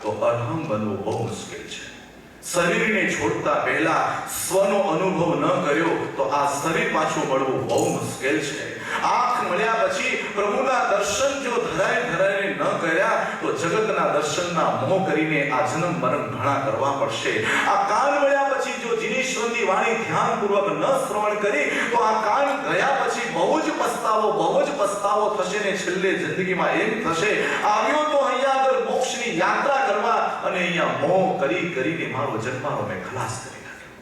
તો અર્હમ બનવું બહુ મુશ્કેલ છે. શરીરને છોડતા પહેલા સ્વનો અનુભવ ન કર્યો તો આ શરીર પાછું મળવું બહુ મુશ્કેલ છે. આંખ મળ્યા પછી પ્રભુના દર્શન જો ધરાઈને ન કર્યા તો જગતના દર્શનના મોહ કરીને આ જન્મ મરણ ઘણા કરવા પડશે. આ કાન મળ્યા પછી જો જીનેશ્વરની વાણી ધ્યાનપૂર્વક ન શ્રવણ કરી તો આ કાન ગયા પછી બહુ જ પસ્તાવો થશે ને છેલ્લે જિંદગીમાં એમ થશે, આવ્યો તો અહીંયા આગળ મોક્ષની યાત્રા કરવા અને અહીંયા મોહ કરીને મારો જન્માનો મેં ખલાસ કરી નાખ્યો.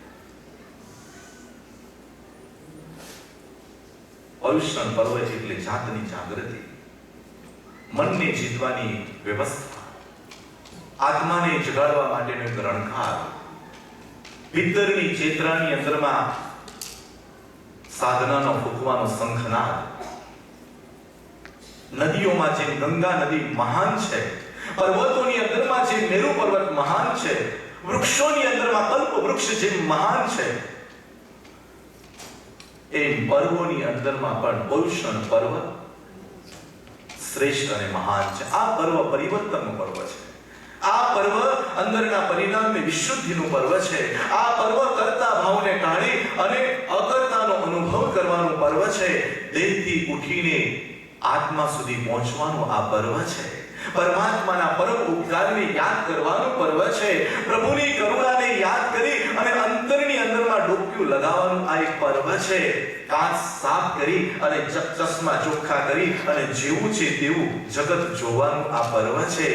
પર્યુષણ પર્વ એટલે જાતની જાગૃતિ, મનને જીતવાની વ્યવસ્થા, આત્માને જગાડવા માટેનો એક રણકાર, ભીતરની ચેતનાની અંદરમાં સાધનાનો ફૂંકવાનો શંખનાદ. નદીઓમાં જેમ ગંગા નદી મહાન છે, પર્વતોની અંદરમાં જે મેરુ પર્વત મહાન છે, વૃક્ષોની અંદરમાં કલ્પ વૃક્ષ જે મહાન છે, એ પર્વોની અંદરમાં પણ પર્યુષણ પર્વ શ્રેષ્ઠ અને મહાન છે. આ પર્વ પરિવર્તનનું પર્વ છે. આ પર્વ અંદરના પરિણામની વિશુદ્ધિનું પર્વ છે. આ પર્વ કરતા ભાવને ટાળી અને અકર્તાનો અનુભવ કરવાનું પર્વ છે. દેહથી ઉઠીને આત્મા સુધી પહોંચવાનું આ પર્વ છે. પરમાત્માના પરમ ઉપકારને યાદ કરવાનું પર્વ છે. પ્રભુની કરુણાને યાદ કરી અને અંતરની અંદરમાં ડોક્યું લગાવવાનું આ એક પર્વ છે. કાચ સાફ કરી અને ચશ્મા ચોખ્ખા કરી અને જેવું છે તેવું જગત જોવાનું આ પર્વ છે.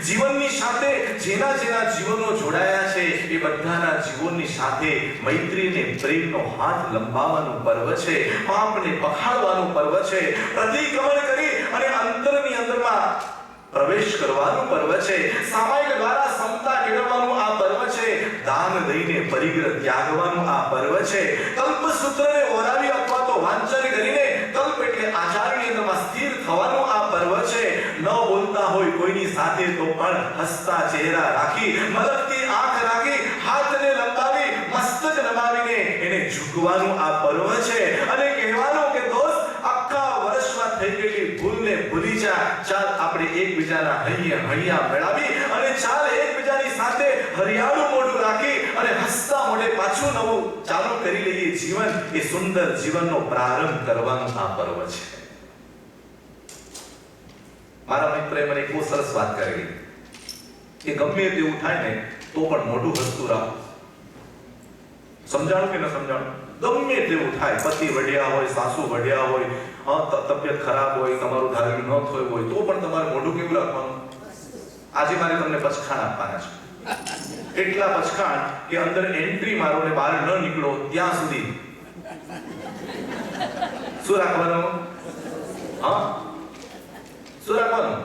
જીવનની સાથે જેના જીવનો જોડાયા છે એ બધાના જીવનની સાથે મૈત્રીને પ્રેમનો હાથ લંબાવવાનું પર્વ છે. પાપને પખાડવાનું પર્વ છે. પ્રતિક્રમણ કરી અને અંતરની અંદરમાં પ્રવેશ કરવાનું પર્વ છે. સામાયિક દ્વારા સમતા કેળવવાનું આ પર્વ છે. દાન દઈને પરિગ્રહ ત્યાગવાનું આ પર્વ છે. કલ્પસૂત્રને ઓરાવી અથવા તો વાંચન કરીને કલ્પ એટલે આચારની અંદરમાં સ્થિર થવાનું આ પર્વ છે. ન બોલતા હોય કોઈની સાથે તો પણ હસતા ચહેરા રાખી, મલકતી આંખ રાખી, હાથને લંબાવી, મસ્તક નમાવીને એને ઝૂકવાનું આ પર્વ છે. અને કહેવાનું કે દોસ્ત, આખા વર્ષમાં થઈ ગયેલી ભૂલને ભૂલી જા. ચાલ આપણે એકબીજાના હૈયા મેળવી અને ચાલ એકબીજાની સાથે હરિયાળું મોઢું રાખી અને હસતા મોઢે પાછું નવું ચાલુ કરી લઈએ જીવન. એ સુંદર જીવનનો પ્રારંભ કરવાનું આ પર્વ છે. મારા મિત્રએ મને એક બહુ સરસ વાત કરી કે ગમે તેવું થાય ને તો પણ મોઢું હસતું રાખ. સમજાણું કે ન સમજાણું? ગમે તેવું થાય, પતિ વઢ્યા હોય, સાસુ વઢ્યા હોય, તબિયત ખરાબ હોય, તમારું ધાર્યું ન થયું હોય, તો પણ તમારે મોઢું કેવું રાખવાનું? આજે મારે તમને પચખાણ આપવાના છે. એટલા પચખાણ કે અંદર એન્ટ્રી મારો ને બહાર ન નીકળો ત્યાં સુધી શું રાખવાનું? શું રાખવાનું?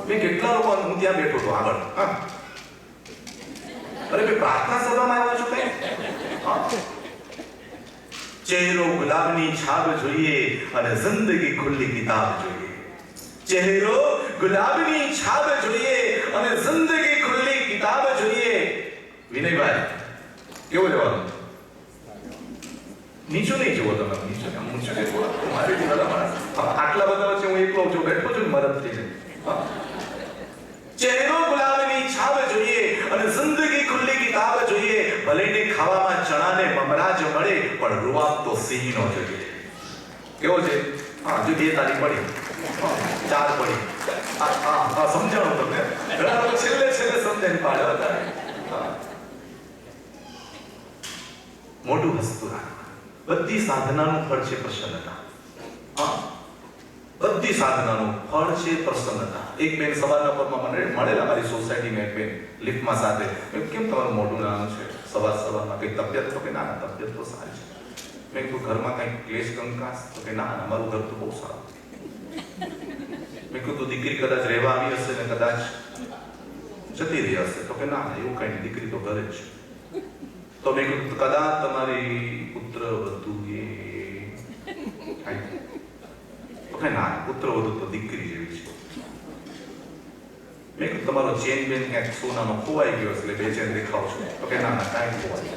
મેં કેટલા લોકો, હું ત્યાં બેઠો હતો આગળ, અરે મેં પ્રાર્થના સભામાં આવ્યો છું કઈ. ચહેરો ગુલાબની છાપ જોઈએ અને જિંદગી ખુલ્લી કિતાબ જોઈએ. ચહેરો ગુલાબની છાપ જોઈએ અને જિંદગી ખુલ્લી કિતાબ જોઈએ. વિનયભાઈ કેવો રહેવાનું? નીચું નહીં જુઓ તમે, નીચું ઊંચું નહીં જુઓ. મારી આટલા બધા વચ્ચે હું એકલો છું, બેઠો છું, મદદ થઈ જાય. ચહેરો ગુલાબની છાપ જોઈએ અને જિંદગી ખુલ્લી કિતાબ જોઈએ. ભલે ને ખાવામાં ચણાને મમરા જ મળે પણ રૂઆબ તો સિંહનો જોઈએ. કેવો છે? જો 2 તારીખ પડી, 4 પડી, સમજાણું તમને? ઘણા લોકો છેલ્લે સમજાઈને પાડ્યા હતા. મોઢું હસતું રાખવાનું. બધી સાધનાનું ફળ છે પ્રસન્નતા. બધી સાધનાનું ફળ છે પ્રસન્નતા. એક બેન સવારના પરમાં મને મળેલા મારી સોસાયટીમાં, એક બેન લિફ્ટમાં સાથે. કેમ તમારું મોઢું નાનું છે? સવારમાં કઈ તબિયત? તો કે ના, તબિયત તો સારી છે. મેં કીધું ઘરમાં કઈ ક્લેશ કંકાસ? તો કે ના, અમારું ઘર તો બહુ સારું. મેં કીધું દીકરી કદાચ રહેવા આવી હશે ને કદાચ જતી રહી હશે? તો કે ના, એવું કઈ નહીં, દીકરી તો ઘરે જ છે. તો મેં કીધું કદાચ તમારી પુત્ર વધુ એ તો કે ના, પુત્ર વધુ તો દીકરી જેવી છે. મેં કીધું તમારો ચેન બેન ક્યાંક સોનાનો ખોવાઈ ગયો એટલે બેચેન દેખાવ છો? તો કે ના, કાંઈ ખોવાઈ.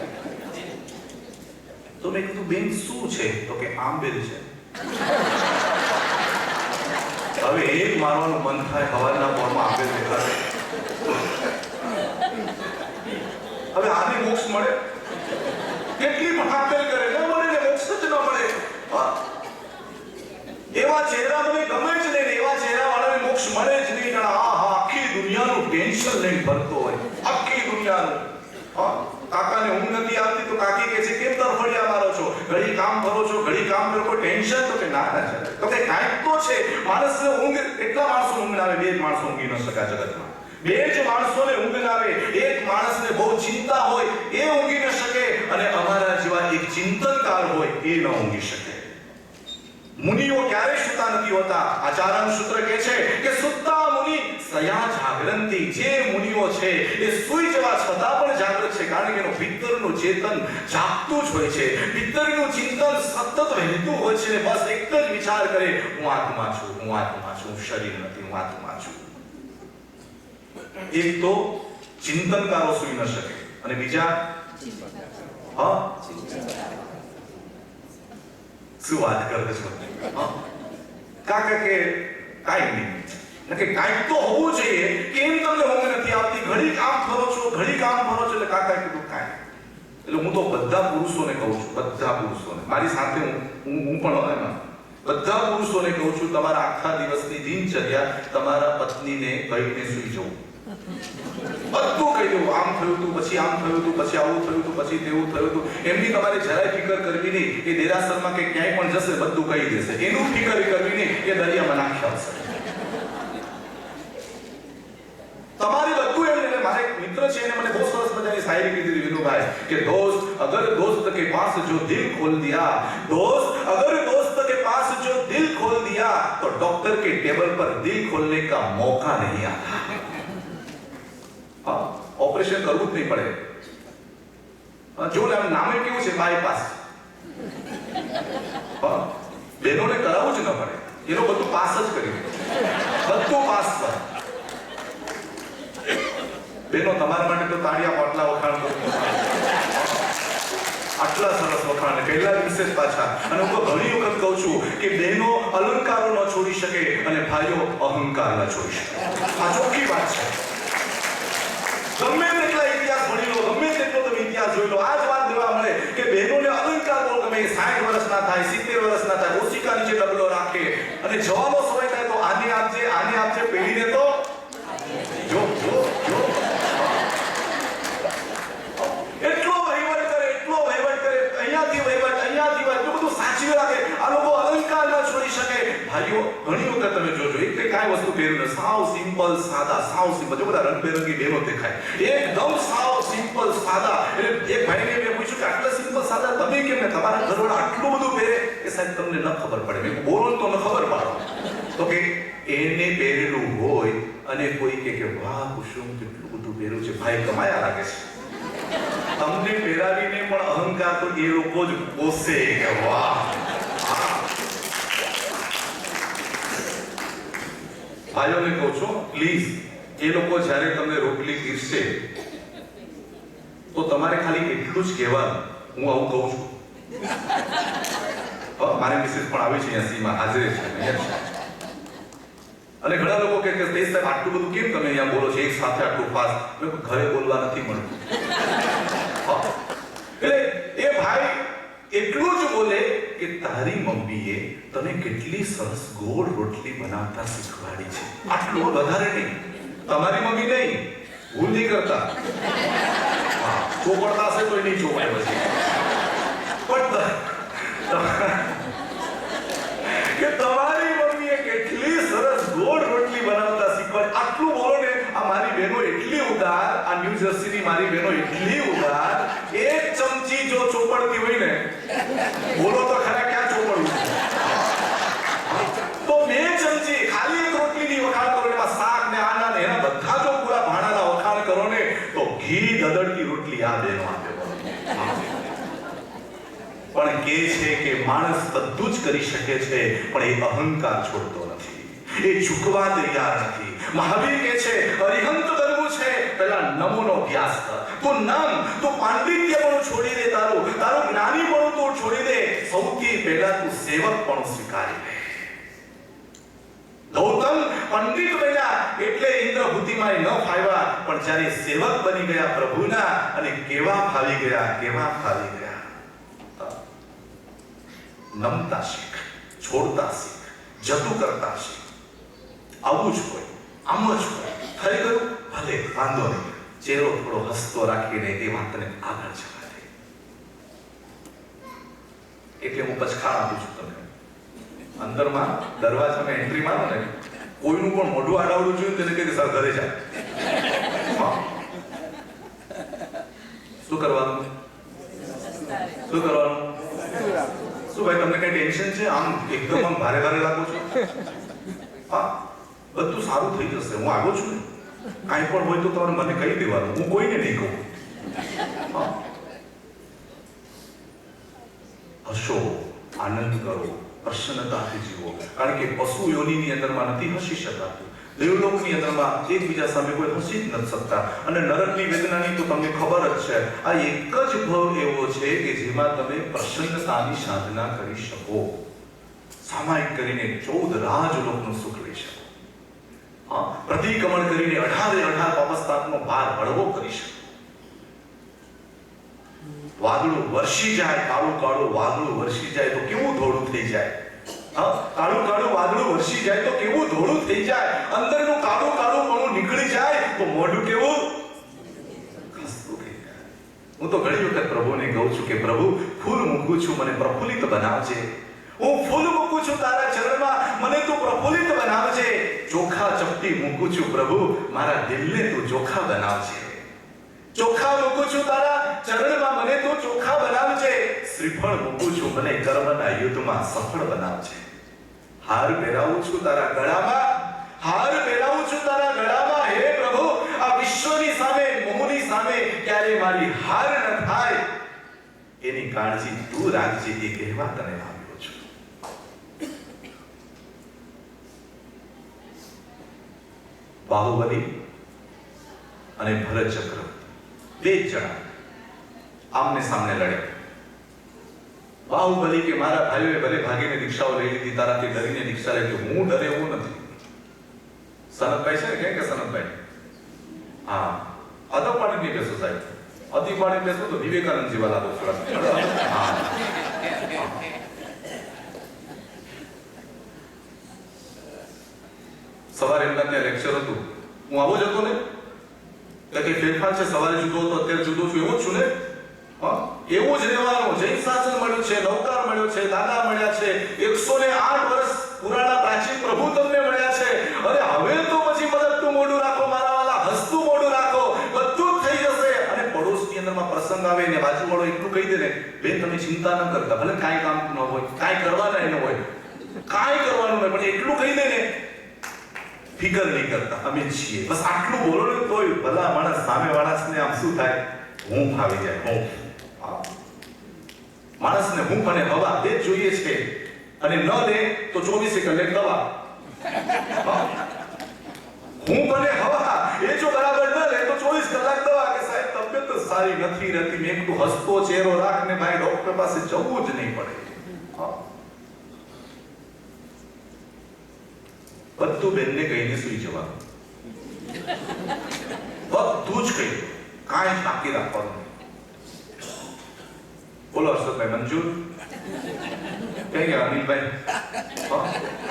તો મેં કીધું બેન શું છે? તો કે આંબેલ છે. હવે એક મારવાનું મન થાય, હવાના પોરમાં આંબેલ દેખાડે. આને મોક્ષ મળે? કેટલી મહાકેલ કરે, ન મળે ને મોક્ષ જ ન મળે. એવા ચહેરા મને ગમે જ નહીં, એવા ચહેરા વાળાને મોક્ષ મળે જ નહીં. આખી દુનિયાનું ટેન્શન લઈને ફરતો હોય, આખી દુનિયાનું. કાકાને ઊંઘ નથી આવતી તો કાકી કહે છે કેમ તરફડિયા મારો છો, ઘડી કામ કરો છો, ઘડી કામ કરો, કોઈ ટેન્શન? તો કે ના ના તો કે કાંઈક તો છે. માણસને ઊંઘ, એટલા માણસો ઊંઘ આવે, બે જ માણસો ઊંઘી ન શકાય જગતમાં. બે જ માણસોને ઊંઘ ના આવે. એક માણસને બહુ ચિંતા હોય એ ઊંઘી ન શકે, અને અમારા જેવા એક ચિંતનકાર હોય એ ન ઊંઘી શકે. મુનિઓ ક્યારે સુતા નથી હોતા. આચાર્ય સૂત્ર કહે છે કે સુત્તા મુનિ સયા જાગરંતિ. જે મુનિઓ છે એ સુઈ જવા છતાં પણ જાગૃત છે, કારણ કે એનો ભીતરનું ચેતન જાગતું જ હોય છે. ભીતરનું ચિંતન સતત વહેતું હોય છે. બસ એક જ વિચાર કરે, હું આત્મા છું, હું આત્મા છું, હું શરીર નથી, હું આત્મા છું. એક તો ચિંતનકારો સુઈ ન શકે, અને બીજા શું વાત કરે છો? કાકા કે કાંઈ નહીં, કે કાંઈક તો હોવું જોઈએ. કેમ તમને ઊંઘ નથી આવતી? ઘડી કામ કરો છો, ઘડી કામ કરો છો. એટલે કાકાએ કીધું કાંઈ. એટલે હું તો બધા પુરુષોને કહું છું, બધા પુરુષોને, મારી સાથે હું પણ હોય ને, બધા પુરુષોને કહું છું, તમારા આખા દિવસની દિનચર્યા તમારા પત્નીને કહીને સુઈ જવું. બધું કહી દઉં, આમ થયું હતું, પછી આમ થયું હતું, પછી આવું થયું હતું, પછી તેવું થયું હતું. એમની તમારે જરાય ફિકર કરવી નહીં. એ દેરાસરમાં કે ક્યાંય પણ જશે બધું કહી દેશે. એનું ફિકર કરવી નહીં, એ દરિયામાં નાખી આવશે. તમારે બધું એમને. મારા એક મિત્ર છે, એને મને બહુ સરસ મજાની શાયરી કીધી વિનુભાઈ કે દોસ્ત અગર દોસ્ત કે પાસ જો દિલ ખોલ દિયા, દોસ્ત અગર દોસ્ત के पास जो दिल खोल दिया तो डॉक्टर के टेबल पर दिल खोलने का मौका नहीं आता. ઓપરેશન કરવું જ નહીં પડે. જો નામે કેવું છે બાયપાસ, બહેનોને કરાવવું જ ન પડે. એનો બધું પાસ જ કરી, બધું પાસ પર. બહેનો તમારા માટે તો તાળીયા પાટલા વખાણ કરું, આટલા સરસ વખાણ પહેલા દિવસે જ પાછા. અને હું ઘણી વખત કહું છું કે બહેનો અલંકારો ન છોડી શકે અને ભાઈઓ અહંકાર ન છોડી શકે. આ ચોખ્ખી વાત છે. ગમે તેટલા ઇતિહાસ ભણી લો, ગમે તેટલો તમે ઇતિહાસ જોઈ લો, આ જ વાત જોવા મળે કે બહેનોને અલંકાર બહુ ગમે. 60 વર્ષના થાય, 70 વર્ષના થાય, ઓશિકા નીચે ડબલો રાખે, અને જવાનો સમય થાય તો આને આપજે, પેઢીને તો જો એટલો વહીવટ કરે, અહીંયાથી વહીવટ, બધું સાચવી રાખે. આ લોકો અલંકાર ન છોડી શકે. ભાઈઓ ઘણી વખત તમે જોજો, એક કાંઈ વસ્તુ પહેર્યું ને, સાવ સિમ્પલ સાદા, સાવ સિમ્પલ. જો બધા રંગબેરંગી બહેનો દેખાય, એકદમ સાવ સિમ્પલ સાદા. એટલે એક ભાઈને મેં પૂછ્યું કે આટલા સિમ્પલ સાદા તમે કેમ ને, તમારા ઘરવાળા આટલું બધું પહેરે? કે સાહેબ તમને ન ખબર પડે. મેં બોલો તો ન ખબર પાડો. તો કે એને પહેરેલું હોય અને કોઈ કે વાહ કુસુમ કેટલું બધું પહેર્યું છે, ભાઈ કમાયા લાગે છે. તમને પહેરાવીને પણ અહંકાર તો એ લોકો જ પોસે કે વાહ. ભાઈઓને કહું છું પ્લીઝ, એ લોકો જ્યારે તમને રોટલી પીરસે તો તમારે ખાલી એટલું જ કહેવાનું, હું આવું કહું છું. મારી મિસિસ પણ આવી છે, અહીંયા સીમાં હાજર છે, અહીંયા છે. અને ઘણા લોકો કહે કે તેજ સાહેબ આટલું બધું કેમ તમે અહીંયા બોલો છો એક સાથે આટલું ફાસ્ટ? ઘરે બોલવા નથી મળતું. એટલે એ ભાઈ એટલું જ બોલે કે તારી મમ્મીએ તને કેટલી સરસ ગોળ રોટલી બનાવતા શીખવાડી છે. આટલું વધારે નહીં. તમારી મમ્મી નહીં, ભૂલ નહીં કરતા. ચોપડતા હશે તો નહીં ચોપડે પછી. પણ કે તમારી મમ્મીએ કેટલી સરસ ગોળ રોટલી બનાવતા શીખવાડી. આટલું બોલો ને. આ મારી બહેનો એટલી ઉદાર, આ ન્યૂ જર્સીની મારી બહેનો એટલી ઉદાર. એક ચમચી જો ચોપડતી હોય ને, બોલો તો ખરા ક્યાં ચોપડવું, તો 2 ચમચી ખાલી એક રોટલીની વખાણ કરો, એમાં શાક ને આના ને એના બધા જો પૂરા ભાણાના વખાણ કરો ને, તો ઘી દદડતી રોટલી આ બહેનો આપે. પણ કે છે કે માણસ બધું જ કરી શકે છે, પણ એ અહંકાર છોડતો નથી, એ ઝૂકવા તૈયાર નથી. મહાવીર કહે છે અરિહંત બનવું છે, પહેલા નમોનો અભ્યાસ કર. તું નમ, તું પાંડિત્ય પણ છોડી દે, તારું જ્ઞાની પણ તું છોડી દે. સૌથી પહેલા તું સેવક પણ સ્વીકારી લે. ગૌતમ પંડિત બન્યા એટલે ઇન્દ્રભૂતિમાં ન ફાવ્યા, પણ જ્યારે સેવક બની ગયા પ્રભુના, અને કેવા ફાવી ગયા. નમતા શીખ, છોડતા શીખ, જતું કરતા શીખ. આવું જ હોય, આમ જ હોય. થઈ ગયું ભલે, વાંધો નહીં. ચહેરો થોડો હસતો રાખીને એ વાતને આગળ જવા દે. એટલે હું પછખાણ આપું છું તમને. અંદરમાં દરવાજામાં એન્ટ્રી મારો ને, કોઈનું પણ મોઢું આડાવડું જોયું તેને કહી સર ઘરે જાય. શું કરવાનું? શું ભાઈ, તમને કઈ ટેન્શન છે? આમ એકદમ આમ ભારે લાગો છો? હા, બધું સારું થઈ જશે. હું આવ્યો છું ને, કાંઈ પણ હોય તો તમારે મને કહી દેવાનું, હું કોઈને નહીં કહું. હસો, આનંદ કરો, પ્રસન્નતાથી જીવો. કારણ કે પશુ યોનિની અંદરમાં નથી હસી શકાતું. દેવલોકની અંદરમાં એકબીજા સામે કોઈ હસી જ નથી શકતા. અને નરકની વેદનાની તો તમને ખબર જ છે. આ એક જ ભવ એવો છે કે જેમાં તમે પ્રસન્નતાની સાધના કરી શકો. સામાયિક કરીને 14 રાજલોકનું સુખ લઈ શકો. પ્રતિક્રમણ કરીને 18 પાપસ્તાપનો ભાર હળવો કરી શકો. વાદળું વર્ષી જાય, કાળું વાદળું વર્ષી જાય તો કેવું ધોળું થઈ જાય. કાળું વાદળું વર્ષી જાય તો કેવું ધોળું થઈ જાય. અંદરનું કાળું નીકળી જાય તો મોઢું કેવું ખસતું થઈ જાય. હું તો ઘણી વખત પ્રભુને કહું છું કે પ્રભુ, ફૂલ મૂકું છું, મને પ્રફુલ્લિત બનાવજે. હું ફૂલ મૂકું છું તારા ચરણમાં, મને તું પ્રફુલ્લિત બનાવજે. ચોખા ચપટી મૂકું છું પ્રભુ, મારા દિલને તું ચોખા બનાવજે. ચોખા મૂકું છું તારા ચરણમાં, મને તું ચોખા બનાવજે. શ્રીફળ મૂકું છું, મને કર્મના યુદ્ધમાં સફળ બનાવજે. હાર પહેરાવું છું તારા ગળામાં, હે પ્રભુ. આ વિશ્વની સામે, મોહની સામે ક્યારે મારી હાર ન થાય એની કાળજી તું રાખજે. એ કહેવા તને આવ્યો છું. બાહુબલી અને ભરત ચક્રવર્તી બે જણા આમને સામને લડ્યા. બાહુબલી કે મારા ભાઈઓએ ભલે ભાગીને દીક્ષાઓ લઈ લીધી, તારાથી ડરીને દીક્ષા લઈ. હું ડરે એવું નથી. સનતભાઈ છે ને, કે સનતભાઈ? હા, અદબ પાણી નહીં બેસો સાહેબ. અતિ પાણી બેસો તો વિવેકાનંદ જેવા લાગો છો. સવારે એમના ત્યાં લેક્ચર હતું, હું આવો જ હતો ને. એટલે ફેરફાર છે, સવારે જુદો હતો, અત્યારે જુદો છું, એવો જ છું ને. એવું જ રહેવાનું. જૈન શાસન મળ્યું છે, નવકાર મળ્યો છે, દાદા મળ્યા છે, 108 વર્ષ પુરાણા પ્રાચીન પ્રભુ તમને મળ્યા છે. અરે હવે તો પછી મદદતું મોઢું રાખો મારા વાલા, હસતું મોઢું રાખો, બધું જ થઈ જશે. અને પડોશની અંદરમાં પ્રસંગ આવે ને બાજુવાળો એટલું કહી દે ને, બેન તમે ચિંતા ન કરતા, ભલે કાંઈ કામ ન હોય, કાંઈ કરવાના ન હોય, કાંઈ કરવાનું નહીં, પણ એટલું કહી દે ને, ફિકર નહીં કરતા, અમે છીએ, બસ આટલું બોલો ને તોય ભલા માણસ સામે માણસને આમ શું થાય, હું ફાવી જાય. હું માણસને હું અને હવા બે જોઈએ છે, અને ન દે તો 24 કલાક દવા. હું અને હવા એ જો બરાબર ન લે તો 24 કલાક દવા. કે સાહેબ તબિયત સારી નથી રહેતી, મેં એકટું હસતો ચહેરો રાખને ભાઈ ડોક્ટર પાસે જવું જ નહીં પડે. બધું બેનને કહીને સુઈ જવાનું, બધું જ કહી, કાંઈ બાકી રાખવાનું નહીં. બોલો હર્ષદભાઈ, મંજૂર? કઈ ગયા અનિલભાઈ?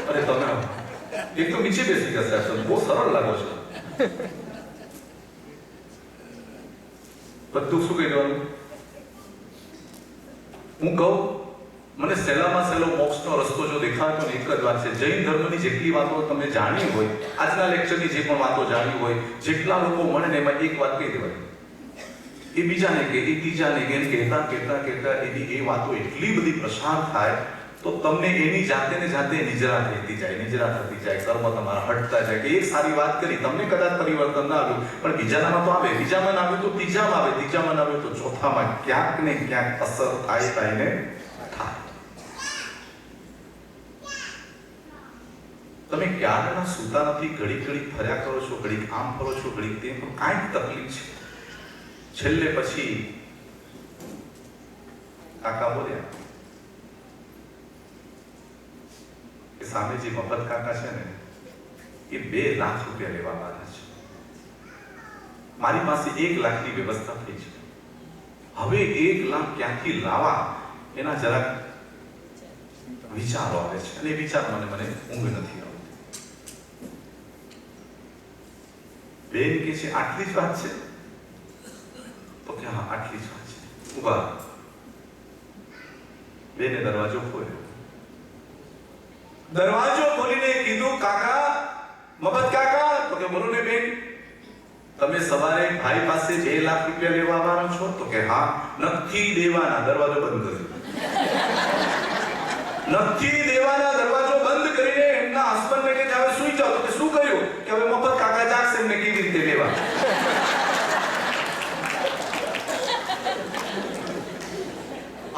અરે તમે એક તો નીચે બેસી ગયા સાહેબ, બહુ સરળ લાગો છો. બધું શું કહી દેવાનું? હું કહું, મને સહેલામાં સહેલો મોક્ષનો રસ્તો જો દેખાતો ને એક જ વાત છે. જૈન ધર્મની જેટલી વાતો તમે જાણી હોય, આજના લેક્ચરની જે પણ વાતો જાણી હોય, જેટલા લોકો મળે ને એમાં એક વાત કહી દેવાય. એ બીજાને કે, એ ત્રીજાને કે, કહેતા એની એ વાતો એટલી બધી પ્રસાર થાય તો તમને એની જાતે ને જાતે નિજરા થતી જાય, કર્મ તમારા હટતા જાય. કે એક સારી વાત કરી, તમને કદાચ પરિવર્તન ના આવ્યું, પણ બીજાનામાં તો આવે, બીજામાં ના આવ્યું તો ત્રીજામાં આવે, ત્રીજામાં ના આવ્યું તો ચોથામાં ક્યાંક ને ક્યાંક અસર થાય ને થાય. તમે ક્યારના સૂતા નથી, ઘડીક ફર્યા કરો છો, ઘડીક આમ ફરો છો, ઘડીક તેમ, પણ કાંઈક તકલીફ છે. છેલ્લે પછી કાકા બોલ્યા કે સામે જે મફત કાકા છે ને એ 2 લાખ રૂપિયા લેવા માંગે છે. મારી પાસે 1 લાખની વ્યવસ્થા થઈ છે. હવે 1 લાખ ક્યાંથી લાવવા એના જરાક વિચારો આવે છે, અને એ વિચાર મને ઊંઘ નથી આવતી. બેન કે છે આટલી જ વાત છે? તો કે હા આટલી જ વાત છે. ઉભા. બેને દરવાજો ખોલ્યો. દરવાજો ખોલીને કીધું કાકા, મફત કાકા. તો કે બોલો ને બેન, તમે સવારે ભાઈ પાસે 2 લાખ રૂપિયા લેવા આવવાનો છો? તો કે હા. નથી દેવાના. દરવાજો બંધ કર્યો. નથી દેવાના. દરવાજો બંધ કરીને એમના હસબન્ડને કે હવે સુઈ જાઓ. તો કે શું કર્યું? કે હવે મફત કાકા જાગશે, એમને કેવી રીતે લેવા?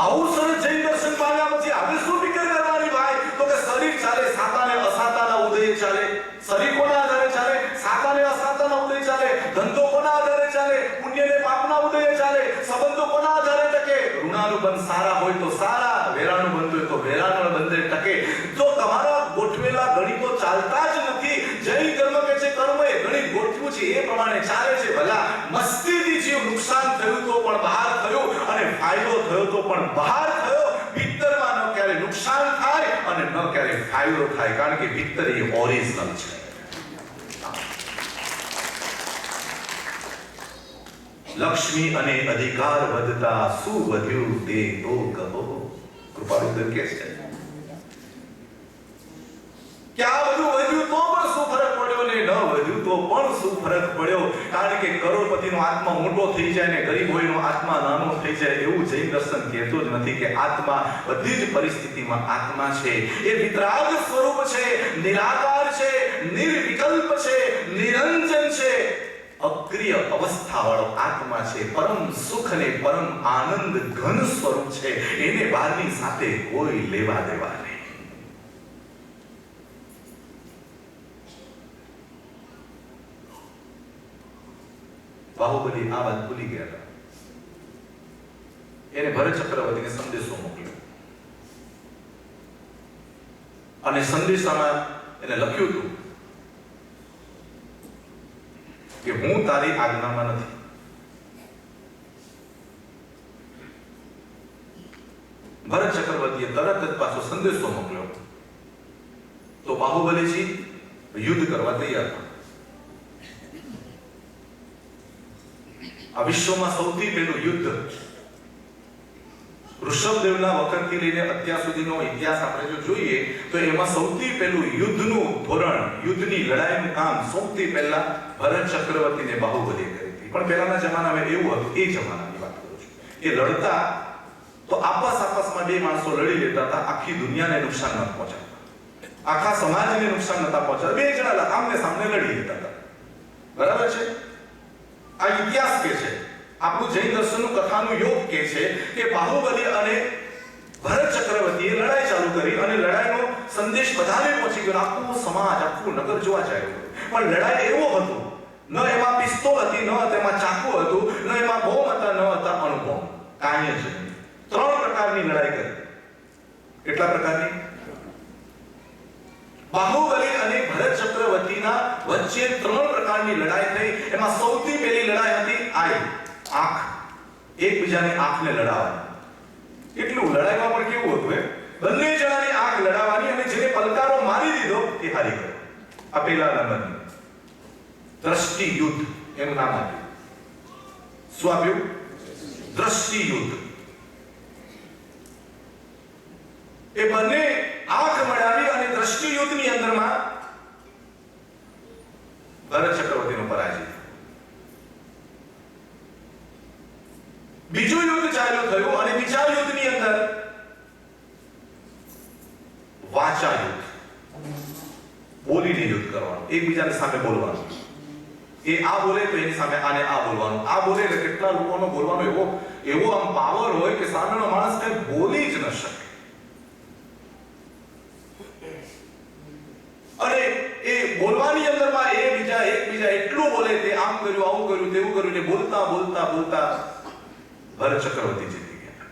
આવું સરસ જૈન દર્શન પામ્યા પછી હવે શું ફિકર કરવાની ભાઈ? તો કે શરીર ચાલે, સાતાને અસાતાના ઉદય ચાલે. શરીર કોના આધારે ચાલે? સાતાને અસાતાના ઉદય ચાલે. ધંધો કોના આધારે ચાલે? પુણ્ય ને પાપના ઉદય ચાલે. સંબંધો કોના આધારે ટકે? ઋણાનુબંધ સારા હોય તો સારા, વેરાનુબંધ હોય તો વેરાનુબંધે ટકે. જો તમારા ગોઠવેલા ગણિતો ચાલતા જ નથી, જૈન ધર્મ કે છે કર્મ એ ગણિત ગોઠવું છે એ પ્રમાણે ચાલે છે. ભલા મસ્તીથી જીવ નુકસાન થયું તો પણ બહાર થયું, અને ફાયદો થયો તો પણ બહાર થયો. ભીતરમાં ન ક્યારે નુકસાન થાય અને ન ક્યારે ફાયદો થાય, કારણ કે ભીતર એ ઓરિજિનલ છે. લક્ષ્મી અને અધિકાર વધતા શું વધ્યું તે તો કહો. કૃપાળુદેવ કહે છે કે આ બધું વધ્યું તો પણ શું ફરક પડ્યો ને ન વધ્યું તો પણ શું ફરક પડ્યો. કારણ કે કરોડપતિનો આત્મા મોટો થઈ જાય ને ગરીબ હોયનો આત્મા નાનો થઈ જાય, એવું જૈન દર્શન કહેતો જ નથી. કે આત્મા બધી જ પરિસ્થિતિમાં આત્મા છે. એ વિતરાગ સ્વરૂપ છે, નિરાકાર છે, નિર્વિકલ્પ છે, નિરંજન છે, અક્રિય અવસ્થા વાળો આત્મા છે. પરમ સુખ અને પરમ આનંદ ઘન સ્વરૂપ છે. એને બહારની સાથે કોઈ લેવા દેવા નહીં. બાહુબલી આ વાત ભૂલી ગયા હતા. એને ભરત ચક્રવર્તીને સંદેશો મોકલ્યો, અને સંદેશામાં એને લખ્યું હતું કે હું તારી આજ્ઞામાં નથી. ભરત ચક્રવર્તીએ તરત જ પાછો સંદેશો મોકલ્યો. તો બાહુબલીજી યુદ્ધ કરવા તૈયાર હતા. આ વિશ્વમાં સૌથી પહેલું યુદ્ધ ઋષભદેવના વખતથી લઈને અત્યાર સુધીનો ઇતિહાસ આપણે જો જોઈએ તો એમાં સૌથી પહેલું યુદ્ધનું ધોરણ, યુદ્ધની લડાઈનું કામ સૌથી પહેલા ભરત ચક્રવર્તીને બાહુબલીએ કરી હતી. પણ પહેલાના જમાનામાં એવું હતું, એ જમાનાની વાત કરું છું, કે લડતા તો આપસમાં 2 માણસો લડી લેતા હતા, આખી દુનિયાને નુકસાન ન પહોંચાડતા, આખા સમાજને નુકસાન નતા પહોંચાડતા. 2 જણા આમને સામને લડી લેતા હતા. બરાબર છે? આ ઇતિહાસ કે છે, આપણું જૈન દર્શનનું કથાનું યોગ કે છે કે બાહુબલી અને ભરત ચક્રવર્તીએ લડાઈ ચાલુ કરી, અને લડાઈનો સંદેશ બધાને પહોંચી ગયો. આખું સમાજ, આખું નગર જોવા ચાલ્યું. પણ લડાઈ એવો હતો, ન એમાં પિસ્તોલ હતી, ન તેમાં ચાકુ હતું, ન એમાં બોમ્બ હતા, ન હતા અણુબોમ્બ, કાંઈ જ નહીં. 3 પ્રકારની લડાઈ કરી. કેટલા પ્રકારની? બાહુબલી અને ભરત ચક્રવર્તીના વચ્ચે 3 પ્રકારની લડાઈ થઈ. એમાં સૌથી પહેલી લડાઈ હતી આંખ, એકબીજાની આંખને લડાવવાની. એટલું લડાઈમાં પણ કેવું હતું, બંને જણાની આંખ લડાવવાની, અને જેને પલકારો મારી દીધો એ હારી ગયો. આ પહેલા નંબરની દ્રષ્ટિ યુદ્ધ એનું નામ આપ્યું. શું આપ્યું? દ્રષ્ટિ યુદ્ધ. એ બંને આંખ મળાવી અને દ્રષ્ટિ યુદ્ધની અંદરમાં ભરત ચક્રવર્તીનો પરાજય. બીજું યુદ્ધ ચાલુ થયું, અને બીજા યુદ્ધની અંદર વાચા યુદ્ધ, બોલીને યુદ્ધ કરવાનું, એકબીજાને સામે બોલવાનું. એ આ બોલે તો એની સામે આને આ બોલવાનું, આ બોલે એટલે કેટલા લોકોનો બોલવાનો એવો આમ પાવર હોય કે સામેનો માણસ કઈ બોલી જ ન શકે. અને એ બોલવાની અંદરમાં એકબીજા એટલું બોલે, તે આમ કર્યું, આવું કર્યું, તેવું કર્યું, ને બોલતા ભરત ચક્રવર્તી જીતી ગયા.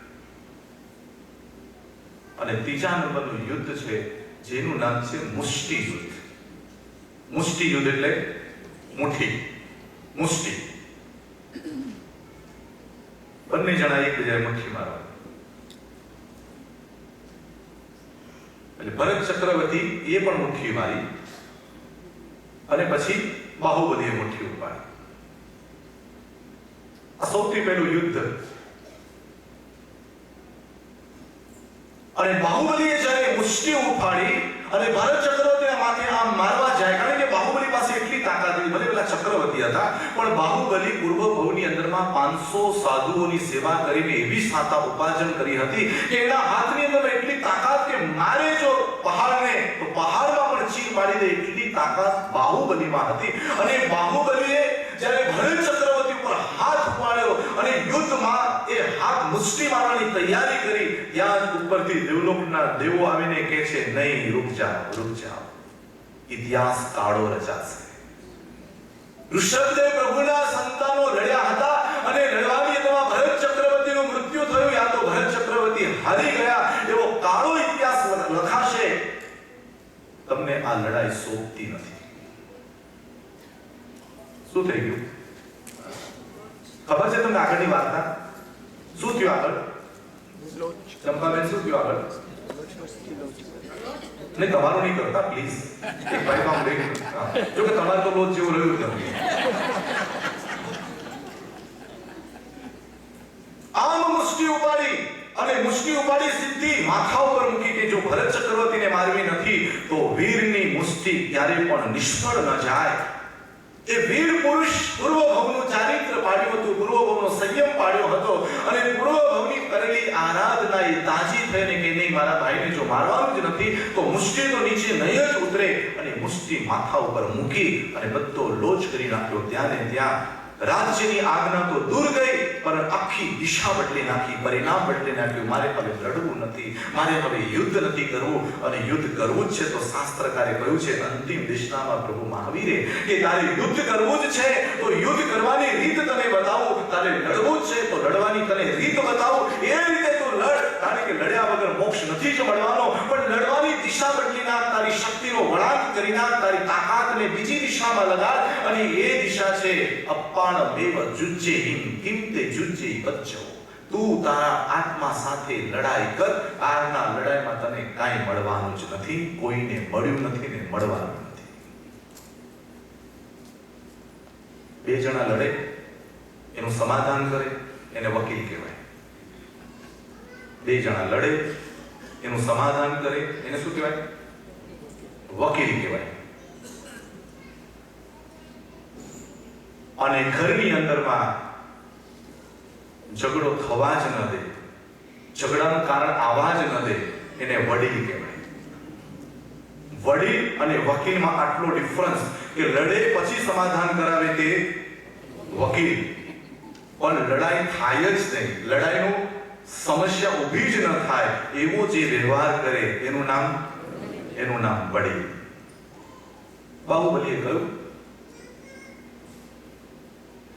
અને ત્રીજા નંબરનું યુદ્ધ છે જેનું નામ છે મુષ્ટિ યુદ્ધ. મુષ્ટિ યુદ્ધ એટલે મુઠ્ઠી, મુષ્ટિ. બંને જણા એકબીજાને મુઠ્ઠી મારવા. એટલે ભરત ચક્રવર્તી એ પણ મુઠ્ઠી મારી અને પછી બાહુબલીએ મુઠ્ઠી ઉપાડી. આ સૌથી પહેલું યુદ્ધ. અને બાહુબલીએ જ્યારે મુષ્ટિ ઉપાડી અને ભરત ચક્રવર્તીના માથે આમ મારવા જાય, કારણ કે બાહુબલી પાસે એટલી તાકાત હતી, ભલે પેલા ચક્રવર્તી હતા, પણ બાહુબલી પૂર્વ ભવની અંદરમાં 500 સાધુઓની સેવા કરીને એવી સાતા ઉપાર્જન કરી હતી કે એના હાથની અંદર એટલી તાકાત કે મારે જો પહાડને તો પહાડમાં પણ ચીર પાડી દે એટલી તાકાત બાહુબલીમાં હતી. અને બાહુબલીએ જ્યારે ભરત ચક્રવર્તી ઉપર હાથ ઉપાડ્યો અને યુદ્ધમાં એ હાથ મુષ્ટિ મારવાની તૈયારી કરી, ત્યાં ઉપરથી દેવલોકના દેવો આવીને કહે છે, નહીં, રૂક જાઓ, ઇતિહાસ કાળો રચાશે. ઋષભદેવ પ્રભુના સંતાનો લડ્યા હતા અને લડવાની તેમાં ભરત ચક્રવર્તીનું મૃત્યુ થયું, યા તો ભરત ચક્રવર્તી હારી ગયા, એવો કાળો ઇતિહાસ લખાશે. તમને આ લડાઈ સોંપતી નથી. શું થઈ ગયું ખબર છે તમને? આગળની વાર્તા શું થયું? આગળ ચંપાબેન શું થયું આગળ? નહીં, તમારું નહીં કરતા પ્લીઝ. એક ભાઈ કામ લઈ જો કે તમારે તો લોટ જેવું રહ્યું નથી. આમ મુષ્ટિ ઉપાડી અને મુષ્ટિ ઉપાડી સીધી માથા ઉપર મૂકી કે જો ભરત ચક્રવર્તીને મારવી નથી તો વીરની મુષ્ટિ ક્યારે પણ નિષ્ફળ ન જાય. એ વીર પુરુષ પૂર્વ ભવનું ચારિત્ર પાડ્યું હતું, પૂર્વ ભવનો સંયમ પાડ્યો હતો અને પૂર્વ ભવની કરેલી આરાધના એ તાજી થઈને કે નહીં, મારા ભાઈને જો મારવાનું જ નથી તો મુષ્ટિ તો નીચે નહીં જ ઉતરે. અને મુષ્ટિ માથા ઉપર મૂકી અને બધો લોચ કરી નાખ્યો. ત્યાં ને ત્યાં રાજ્યની આજ્ઞા તો દૂર ગઈ, પણ આખી દિશા બદલી નાખી, પરિણામ બદલી નાખ્યું. મારે હવે લડવું નથી, મારે હવે યુદ્ધ નથી કરવું, અને યુદ્ધ કરવું જ છે તો શાસ્ત્રકારે કહ્યું છે અંતિમ દિશામાં પ્રભુ મહાવીરે કે તારે યુદ્ધ કરવું જ છે તો યુદ્ધ કરવાની રીત તને બતાવું, તારે લડવું જ છે તો લડવાની તને રીત બતાવું, એ રીતે તું લડ. કારણ કે લડ્યા વગર મોક્ષ નથી જ મળવાનો, પણ લડવાની દિશા બદલી નાખ, તારી શક્તિનો વળાંક કરી નાખ, તારી તાકાતને બીજી દિશામાં લગાડ. અને એ દિશા છે અપ્પાણમેવ જુજ્જેહિમ કિમ તે જુજ્જેહિ બચ્ચો. તું તારા આત્મા સાથે લડાઈ કર. આજના લડાઈમાં તને કાંઈ મળવાનું જ નથી, કોઈને મળ્યું નથી ને મળવાનું નથી. બે જણા લડે, એનું સમાધાન કરે, એને વકીલ કહેવાય. બે જણા લડે, એનું સમાધાન કરે, એને શું કહેવાય? વકીલ કહેવાય. અને ઘરની અંદરમાં ઝઘડો થવા જ ન દે, ઝઘડાનું કારણ આવા જ ન દે, એને વડીલ કહેવાય. વડીલ અને વકીલમાં આટલો ડિફરન્સ કે લડે પછી સમાધાન કરાવે તે વકીલ, પણ લડાઈ થાય જ નહીં, લડાઈનું સમસ્યા ઊભી જ ન થાય એવો જે વ્યવહાર કરે એનું નામ વડીલ. બાહુબલીએ કહ્યું,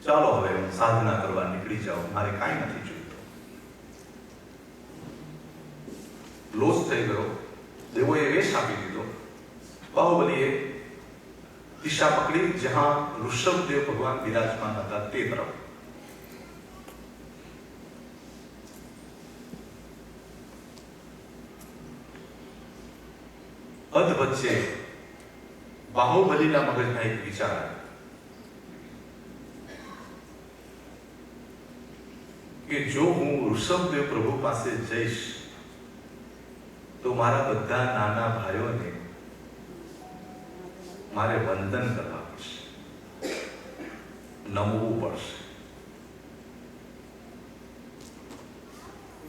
ચાલો હવે હું સાધના કરવા નીકળી જાઉં, મારે કાંઈ નથી જોઈતું. લોસ થઈ ગયો, દેવોએ વેશ આપી દીધો. બાહુબલીએ દિશા પકડી જ્યાં ઋષભદેવ ભગવાન વિરાજમાન હતા તે તરફ. અધ વચ્ચે બાહુબલીના મગજમાં એક વિચાર આવ્યો કે જો હું ઋષભદેવ પ્રભુ પાસે જઈશ તો મારા બધા નાના ભાઈઓને મારે વંદન કરવા પડશે, નમવું પડશે.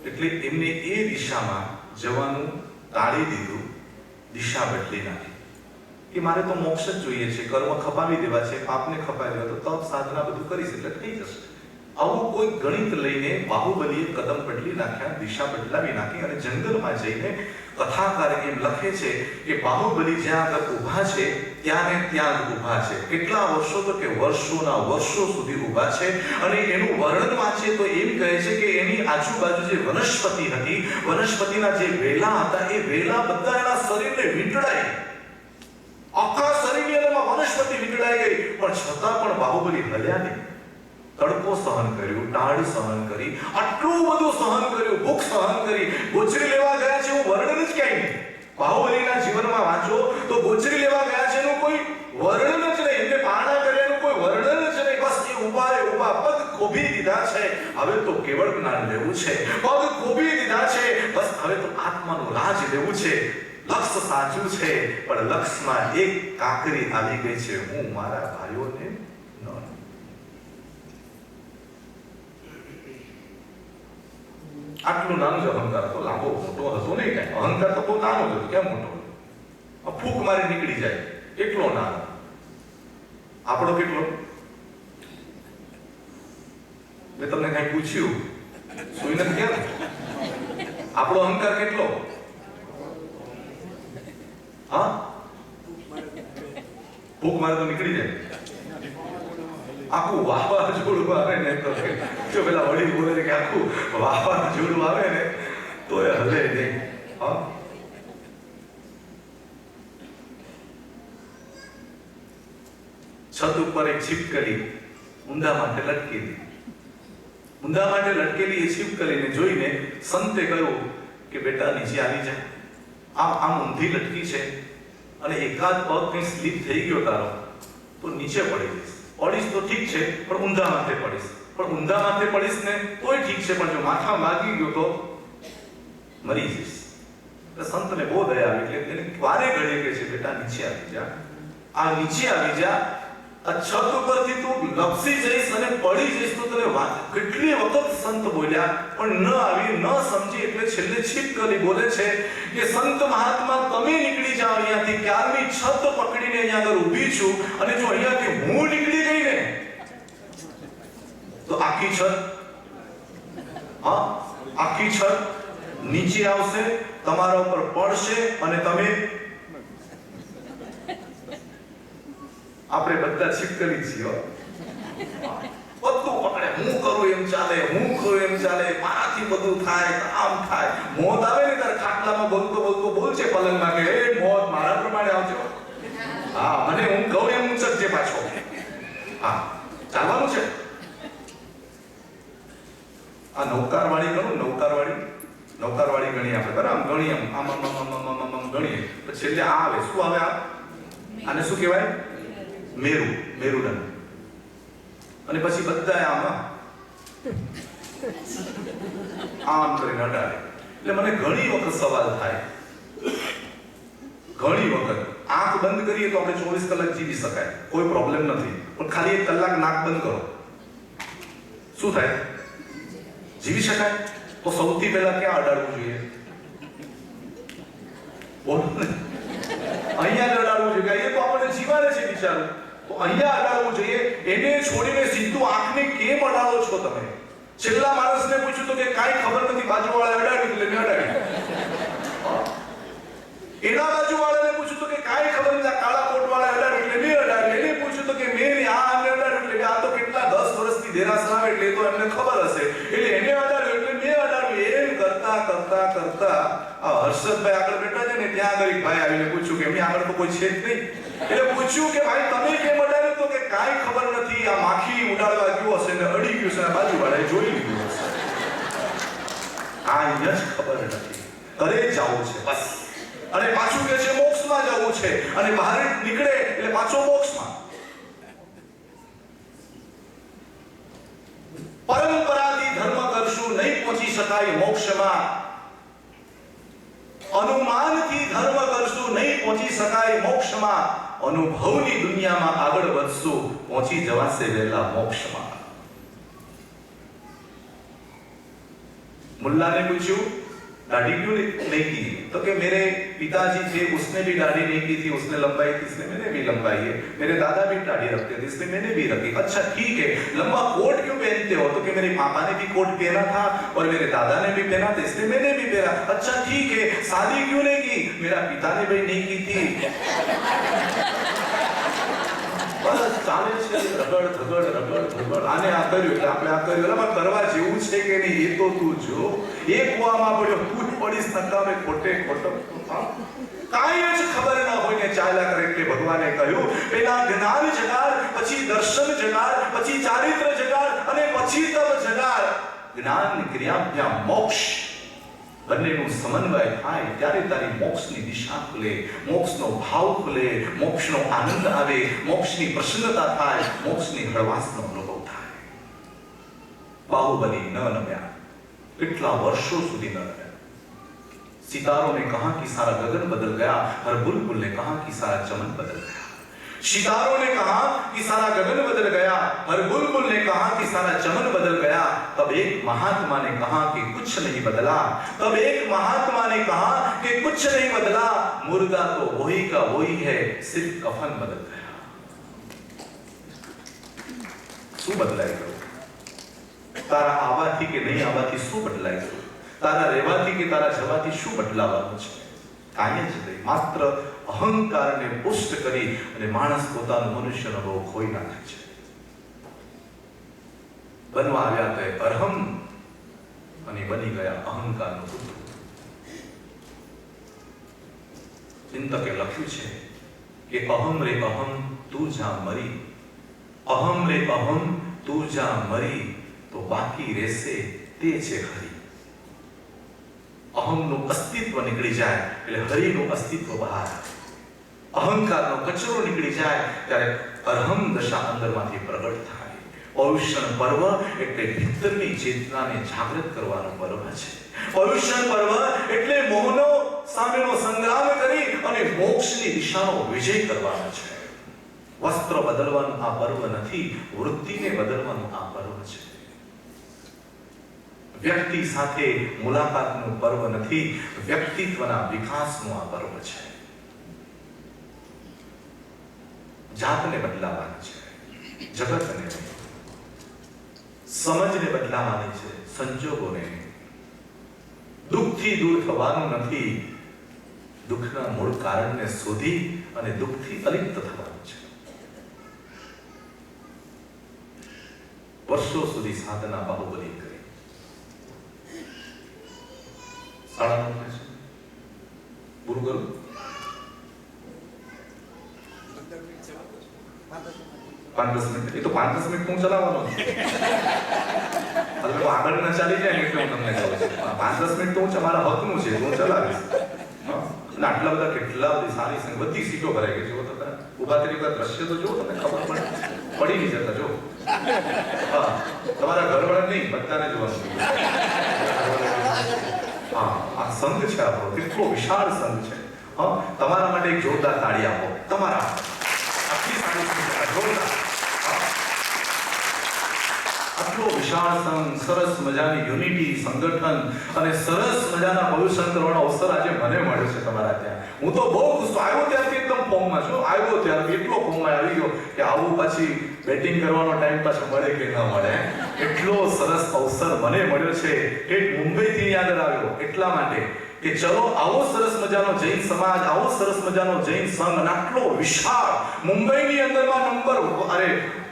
એટલે એમને એ દિશામાં જવાનું ટાળી દીધું, દિશા બદલી નાખી કે મારે તો મોક્ષ જ જોઈએ છે, કર્મ ખપાવી દેવા છે, પાપને ખપાવી દેવા, તો તપ સાધના બધું કરીશ એટલે થઈ જશે. આવું કોઈ ગણિત લઈને બાહુબલીએ કદમ બદલી નાખ્યા, દિશા બદલાવી નાખી અને જંગલમાં જઈને કથાકાર એમ લખે છે કે બાહુબલી જ્યાં આગળ ઊભા છે ત્યાં જ ઊભા છે. કેટલા વર્ષો તો કે વર્ષોના વર્ષો સુધી ઊભા છે. અને એનું વર્ણન વાંચે તો એમ કહે છે કે એની આજુબાજુ જે વનસ્પતિ હતી, વનસ્પતિના જે વેલા હતા, એ વેલા બધા એના શરીરને વીંટળાઈ, આખા શરીરની અંદરમાં પીડાઈ ગઈ, પણ છતાં પણ બાહુબલી હલ્યા નહીં. તડકો સહન કર્યું, ટાઢ સહન કરી, આટલું બધું સહન કર્યું, ભૂખ સહન કરી, ગોચરી લેવા ગયા છે એવું વર્ણન જ ક્યાંય નહીં. બાહુબલીના જીવનમાં વાંચો તો ગોચરી લેવા ગયા છે એનું કોઈ વર્ણન જ નહીં, એમને પારણા કર્યાનું કોઈ વર્ણન જ નહીં. બસ એ ઉભા પગ ખોભી દીધા છે, હવે તો કેવળ જ્ઞાન લેવું છે. પગ ખોભી દીધા છે, બસ હવે તો આત્માનું રાજ લેવું છે. લક્ષ્ય સાચું છે, પણ લક્ષ્યમાં એક કાંકરી આવી ગઈ છે, હું મારા ભાઈઓને ન. આટલું નાનું જ અહંકાર તો લાંબો મોટો હતો નહીં. કઈ અહંકાર તો બહુ નાનો જ હતો. કેમ મોટો? ફૂંક મારી નીકળી જાય એટલો નાનો. આપણો કેટલો? મેં તમને કઈ પૂછ્યું? સુઈને કેમ? આપણો અહંકાર કેટલો? હા, ફૂંક મારે તો નીકળી જાય. આખું વાહવા જોડું આવે ને તો જો પેલા વડીલ બોલે છે કે આખું વાહવા જોડું આવે ને તો એ હલે નહીં. હા, છત ઉપર એક છીપકલી ઊંધા માટે લટકેલી. ઊંધા માટે લટકેલી એ છીપકલીને જોઈને સંતે કહ્યું કે બેટા નીચે આવી જા. આમ ઊંધી લટકી છે અને એકાદ પગ કઈ સ્લીપ થઈ ગયો તારો તો નીચે પડી જઈશ. પડીશ તો ઠીક છે, પણ ઊંધા માથે પડીશ. પણ ઊંધા માથે પડીશ ને તોય ઠીક છે, પણ જો માથા વાગી ગયો તો મરી જઈશ. સંતને બહુ દયા આવી એટલે એને વારે ઘડીએ કહે છે બેટા નીચે આવી જા. આ નીચે આવી જા. આ છત ઉપરથી તું લપસી જઈશ અને પડી જઈશ તો તને કેટલી વખત સંત બોલ્યા પણ ન આવી, ન સમજી. એટલે છેલ્લે છીપકલી બોલે છે કે સંત મહાત્મા તમે નીકળી જાઓ અહીંયાથી. ક્યારની છત પકડીને અહીંયા આગળ ઊભી છું અને જો અહીંયાથી હું નીકળી ગઈ ને તો આખી છત, હા આખી છત નીચે આવશે, તમારા ઉપર પડશે અને તમે. આપણે બધા છીપકલી છીએ. બધું પકડે, હું કરું એમ ચાલે, હું કરું એમ ચાલે, મારાથી બધું થાય, આમ થાય. મોત આવે ને ત્યારે ખાટલામાં બોલતો બોલ છે પલંગમાં કે એ મોત મારા પ્રમાણે આવજો. હા, મને હું કહું એમ ઉચકજે પાછો. હા, ચાલવાનું છે. આ નૌકારવાળી ગણું, નૌકારવાળી ગણી આપણે બરાબર ગણીએ આમ ગણીએ પછી છેલ્લે આ આવે. શું આવે? આને શું કહેવાય? મેરુદંડ. અને પછી બધા આમ કરીને અડાડે. એટલે મને ઘણી વખત સવાલ થાય, ઘણી વખત આંખ બંધ કરીએ તો આપણે 24 કલાક જીવી શકાય, કોઈ પ્રોબ્લેમ નથી. પણ ખાલી 1 કલાક નાક બંધ કરો, શું થાય? જીવી શકાય? તો સૌથી પહેલા ક્યાં અડાડવું જોઈએ? બોલો ને, અહીંયા જ અડાડવું જોઈએ. એ તો આપણને જીવાડે છે બિચારું, તો અહીંયા અડાડવું જોઈએ. એને છોડીને સીધું આંખને કેમ અડાડો છો તમે? છેલ્લા માણસને પૂછ્યું તો કે કાંઈ ખબર નથી, બાજુવાળાએ અડાડ્યું એટલે મેં અડાડ્યું. એના બાજુવાળાને પૂછ્યું તો કે કાંઈ ખબર નથી, આ કાળા કોટવાળાએ અડાડ્યું એટલે મેં અડાડ્યું. એને પૂછ્યું તો કે મેં આ આને અડાડ્યું એટલે આ તો કેટલા 10 વર્ષથી દેરાસર આવે એટલે તો એમને ખબર હશે એટલે એને અડાડ્યું એટલે મેં અડાડ્યું. એમ કરતા આ હર્ષદભાઈ આગળ બેઠા છે ને ત્યાં આગળ એક ભાઈ આવીને પૂછ્યું કે એમની આગળ તો કોઈ છે જ નહીં. એટલે પૂછ્યું કે ભાઈ તમે કેમ અડાડ્યું? તો કે કાંઈ ખબર નથી, આ માખી ઉડાડવા ગયો હશે ને અડી ગયું છે, બાજુવાળાએ જોઈ લીધું હશે. કાંઈ જ ખબર નથી, ઘરે જવું છે બસ. અને પાછું કે છે મોક્ષમાં જવું છે અને બહાર નીકળે એટલે પાછો મોક્ષમાં. પરંપરાથી ધર્મ કરશું નહીં પહોંચી શકાય મોક્ષમાં. અનુમાનથી ધર્મ કરશું નહીં પહોંચી શકાય મોક્ષમાં. અનુભવની દુનિયામાં આગળ વધશું પહોંચી જવાશે વહેલા મોક્ષમાં. मुल्ला ने पूछू दाढ़ी क्यों नहीं की? तो कि मेरे पिताजी थे, उसने भी दाढ़ी नहीं की थी, उसने लंबाई थी इसलिए मैंने भी लंबाई है. मेरे दादा भी दाढ़ी रखते थे इसलिए मैंने भी रखी. अच्छा ठीक है, लंबा कोट क्यों पहनते हो? तो कि मेरे पापा ने भी कोट पहना था और मेरे दादा ने भी पहना था इसलिए मैंने भी पहना. अच्छा ठीक है, शादी क्यों नहीं की? मेरा पिता ने भी नहीं की थी. બસ ચાલે છે, રગડ ધગડ. આને આ કર્યું એટલે આપણે આ કર્યું. એમાં કરવા જેવું છે કે નહીં એ તો તું જો. એક કુવામાં પડ્યો, તું જ પડીશ નકામે ખોટે ખોટો. કાંઈ જ ખબર ન હોય ને ચાલ્યા કરે. એટલે ભગવાને કહ્યું પેલા જ્ઞાન જગાડ, પછી દર્શન જગાડ, પછી ચારિત્ર જગાડ અને પછી તપ જગાડ. જ્ઞાન ક્રિયા મોક્ષ બંનેનું સમન્વય થાય ત્યારે તારી મોક્ષની દિશા ખુલે, મોક્ષનો ભાવ ખુલે, મોક્ષનો આનંદ આવે, મોક્ષની પ્રસન્નતા થાય, મોક્ષની હળવાશનો અનુભવ થાય. બાહુબલી ન નમ્યા, કેટલા વર્ષો સુધી ન નમ્યા. सितारों ने कहा कि सारा गगन बदल गया, हर बुलबुल ने कहा कि सारा चमन बदल गया. सितारों ने कहा कि सारा गगन बदल गया, हर बुलबुल ने कहा कि सारा चमन बदल गया. तब एक महात्मा ने कहा कि कुछ नहीं बदला. तब एक महात्मा ने कहा कि कुछ नहीं बदला, मुर्दा तो वही का वही है, सिर्फ कफन बदल गया. શું બદલાઈ ગયું? તારા આવાથી કે નહીં આવાથી શું બદલાઈ ગયું? તારા રહેવાથી કે તારા જવાથી શું બદલાવાનું છે? કાંઈ જ નહીં. માત્ર અહંકારને પુષ્ટ કરી અને માણસ પોતાનો મનુષ્યનો ભાવ ખોઈ નાખે છે. બનવા આવ્યા તે અરહમ અને બની ગયા અહંકારનો પુત્ર. ચિંતકે લખ્યું છે કે અહમ રે અહમ તું જા મરી, અહમ રે અહમ તું જા મરી, તો બાકી રહેશે તે છે હરી. અહમનું અસ્તિત્વ નીકળી જાય એટલે હરિનું અસ્તિત્વ બહાર આવે. અહંકારનો કચરો નીકળી જાય ત્યારે અરહમ દશા અંદરમાંથી પ્રગટ થાય. પર્યુષણ પર્વ એટલે ભીતરની ચેતનાને જાગૃત કરવાનો પર્વ છે. પર્યુષણ પર્વ એટલે મોહનો સામેનો સંગ્રામ કરી અને મોક્ષની દિશાનો વિજય કરવાનો છે. વસ્ત્ર બદલવાનું આ પર્વ નથી, વૃત્તિને બદલવાનું આ પર્વ છે. વ્યક્તિ સાથે મુલાકાતનું પર્વ નથી, વ્યક્તિત્વના વિકાસનું આ પર્વ છે. જાતને બદલાવાની છે, જગતને નહીં. સમજને બદલાવાની છે, સંજોગોને નહીં. દુઃખથી દૂર થવાનું નથી, દુઃખના મૂળ કારણને શોધી અને દુઃખથી અલિપ્ત થવાનું છે. વર્ષો સુધી સાધના બાહુબલી કરી. પૂરું કરું? 5-10 મિનિટ. એ તો 5-10 મિનિટ હું ચલાવવાનો છું. આગળ ના ચાલી જાય ને એટલે હું તમને કહું છું. 5-10 મિનિટ તો હું મારા હકનું છે, હું ચલાવીશ. આટલા બધા કેટલા બધી સારી સંગ, બધી સીટો ભરાઈ ગઈ. જો તમે ઉભા તરીકે દ્રશ્ય તો જો, તમને ખબર પડે. પડી નહીં જતા જો. હા, તમારા ઘરવાળા નહીં, બધાને જોવાનું. હા, આ સંઘ છે આપણો, કેટલો વિશાળ સંઘ છે. હા, તમારા માટે એક જોરદાર તાળી આપો. તમારા આટલી સારી સંઘ, જોરદાર. આટલો વિશાળ સંઘ, સરસ મજાની યુનિટી, સંગઠન અને સરસ મજાના પર્યુષણ કરવાનો અવસર આજે મને મળ્યો છે તમારા ત્યાં. હું તો બહુ ખુશ છું. આવ્યો ત્યારથી એકદમ ફોર્મમાં છું. આવ્યો ત્યારથી એટલો ફોર્મમાં આવી ગયો કે આવું પછી બેટિંગ કરવાનો ટાઈમ પાછો મળે કે ન મળે. એટલો સરસ અવસર મને મળ્યો છે. એક મુંબઈથી આગળ આવ્યો એટલા માટે કે ચલો આવો સરસ મજાનો જૈન સમાજ, આવો સરસ મજાનો જૈન સંઘ, આટલો વિશાળ મુંબઈની અંદરમાં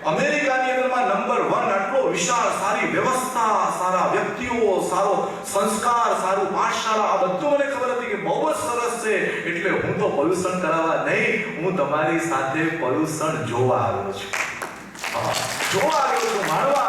અમેરિકાની અંદરમાં નંબર 1, આટલો વિશાળ, સારી વ્યવસ્થા, સારા વ્યક્તિઓ, સારો સંસ્કાર, સારું પાઠશાળા, આ બધું મને ખબર હતી કે બહુ જ સરસ છે. એટલે હું તો પર્યુષણ કરાવવા નહીં, હું તમારી સાથે પર્યુષણ જોવા આવ્યો છું. જોવા આવ્યો છું, માણવા